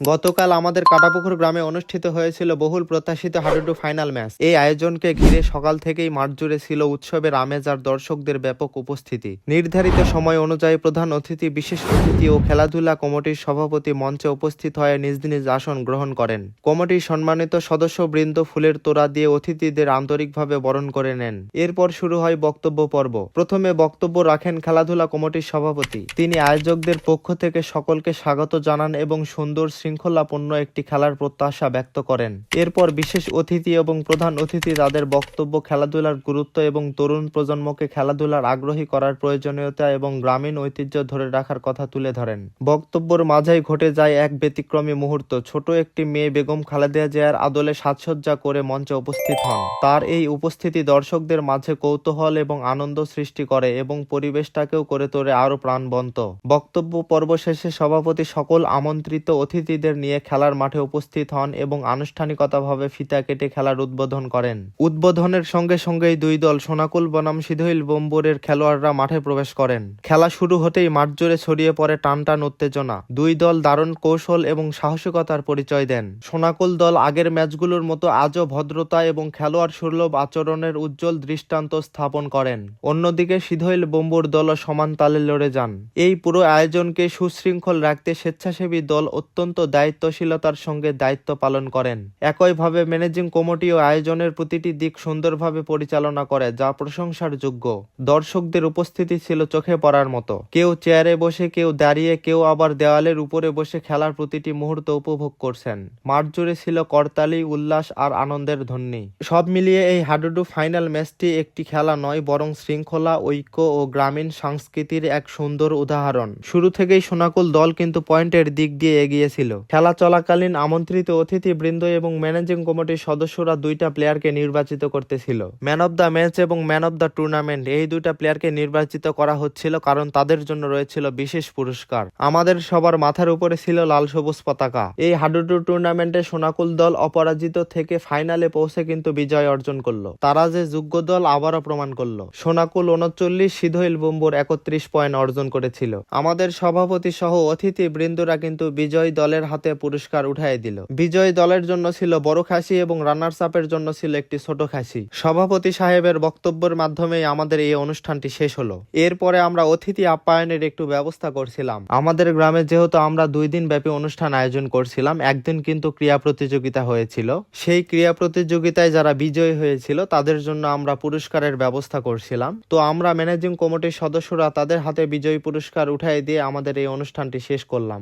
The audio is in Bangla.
গতকাল আমাদের কাটাপুকুর গ্রামে অনুষ্ঠিত হয়েছিল বহুল প্রত্যাশিত হাডুডু ফাইনাল ম্যাচ। এই আয়োজনকে ঘিরে সকাল থেকেই মাঠ জুড়ে ছিল উৎসবের আমেজ আর দর্শকদের ব্যাপক উপস্থিতি। নির্ধারিত সময় অনুযায়ী প্রধান অতিথি, বিশেষ অতিথি ও খেলাধুলা কমিটির সভাপতি মঞ্চে উপস্থিত হয়ে নিজ নিজ আসন গ্রহণ করেন। কমিটির সম্মানিত সদস্যবৃন্দ ফুলের তোড়া দিয়ে অতিথিদের আন্তরিকভাবে বরণ করে নেন। এরপর শুরু হয় বক্তব্য পর্ব। প্রথমে বক্তব্য রাখেন খেলাধুলা কমিটির সভাপতি। তিনি আয়োজকদের পক্ষ থেকে সকলকে স্বাগত জানান এবং সুন্দর শৃঙ্খলাপূর্ণ একটি খেলার প্রত্যাশা ব্যক্ত করেন। এরপর বিশেষ অতিথি এবং প্রধান অতিথি তাদের বক্তব্য খেলাধুলার গুরুত্ব এবং তরুণ প্রজন্মকে খেলাধুলার আগ্রহী করার প্রয়োজনীয়তা এবং গ্রামীণ ঐতিহ্য ধরে রাখার কথা তুলে ধরেন। বক্তব্যের মাঝেই ঘটে যায় এক ব্যতিক্রমী মুহূর্ত। ছোট একটি মেয়ে বেগম খালেদা জিয়ার আদলে সাজসজ্জা করে মঞ্চে উপস্থিত হন। তার এই উপস্থিতি দর্শকদের মাঝে কৌতূহল এবং আনন্দ সৃষ্টি করে এবং পরিবেশটাকেও করে তোলে আরো প্রাণবন্ত। বক্তব্য পর্ব শেষে সভাপতি সকল আমন্ত্রিত অতিথিদের নিয়ে খেলার মাঠে উপস্থিত হন এবং আনুষ্ঠানিকতাভাবে ফিতা কেটে খেলার উদ্বোধন করেন। উদ্বোধনের সঙ্গে সঙ্গেই দুই দল সোনাকুল বনাম সিধইল বোম্বরের খেলোয়াড়রা মাঠে প্রবেশ করেন। খেলা শুরু হতেই মাঠ জুড়ে ছড়িয়ে পড়ে টানটান উত্তেজনা। দুই দল দারুণ কৌশল এবং সাহসিকতার পরিচয় দেন। সোনাকুল দল আগের ম্যাচগুলোর মতো আজও ভদ্রতা এবং খেলোয়াড় সুলভ আচরণের উজ্জ্বল দৃষ্টান্ত স্থাপন করেন। অন্যদিকে সিধইল বোম্বর দলও সমান তালে লড়ে যান। এই পুরো আয়োজনকে সুশৃঙ্খল রাখতে স্বেচ্ছাসেবী দল অত্যন্ত দায়িত্বশীলতার সঙ্গে দায়িত্ব পালন করেন। একইভাবে ম্যানেজিং কমিটিও আয়োজনের প্রতিটি দিক সুন্দরভাবে পরিচালনা করে, যা প্রশংসার যোগ্য। দর্শকদের উপস্থিতি ছিল চোখে পড়ার মতো। কেউ চেয়ারে বসে, কেউ দাঁড়িয়ে, কেউ আবার দেওয়ালের উপরে বসে খেলার প্রতিটি মুহূর্ত উপভোগ করছেন। মাঠ জুড়ে ছিল করতালি, উল্লাস আর আনন্দের ধ্বনি। সব মিলিয়ে এই হাডুডু ফাইনাল ম্যাচটি একটি খেলা নয়, বরং শৃঙ্খলা, ঐক্য ও গ্রামীণ সংস্কৃতির এক সুন্দর উদাহরণ। শুরু থেকেই সোনাকুল দল কিন্তু পয়েন্টের দিক দিয়ে এগিয়ে ছিল। খেলা চলাকালীন আমন্ত্রিত অতিথি বৃন্দ এবং ম্যানেজিং কমিটির সদস্যরা দুইটা প্লেয়ারকে নির্বাচিত করতেছিল। ম্যান অব দ্য ম্যাচ এবং ম্যান অব দ্য টুর্নামেন্ট, এই দুইটা প্লেয়ারকে নির্বাচিত করা হচ্ছিল কারণ তাদের জন্য রয়েছিল বিশেষ পুরস্কার। আমাদের সবার মাথার উপরে ছিল লাল সবুজ পতাকা। এই হাডুডু টুর্নামেন্টে সোনাকুল দল অপরাজিত থেকে ফাইনালে পৌঁছে কিন্তু বিজয় অর্জন করলো। তারা যে যোগ্য দল আবারও প্রমাণ করলো। সোনাকুল 39, সিধইল বোম্বর 31 পয়েন্ট অর্জন করেছিল। আমাদের সভাপতি সহ অতিথি বৃন্দরা কিন্তু বিজয় দলের হাতে পুরস্কার উঠাই দিল। বিজয় দলের জন্য ছিল বড় খাসি এবং রানার্স আপের জন্য ছিল একটি ছোট খাসি। সভাপতি সাহেবের বক্তব্যের মাধ্যমেই আমাদের এই অনুষ্ঠানটি শেষ হলো। এরপরে আমরা অতিথি আপ্যায়নের একটু ব্যবস্থা করছিলাম। আমাদের গ্রামে যেহেতু আমরা 2 দিন ব্যাপী অনুষ্ঠান আয়োজন করছিলাম, একদিন কিন্তু ক্রীড়া প্রতিযোগিতা হয়েছিল। সেই ক্রীড়া প্রতিযোগিতায় যারা বিজয়ী হয়েছিল তাদের জন্য আমরা পুরস্কারের ব্যবস্থা করছিলাম। তো আমরা ম্যানেজিং কমিটির সদস্যরা তাদের হাতে বিজয়ী পুরস্কার উঠাই দিয়ে আমাদের এই অনুষ্ঠানটি শেষ করলাম।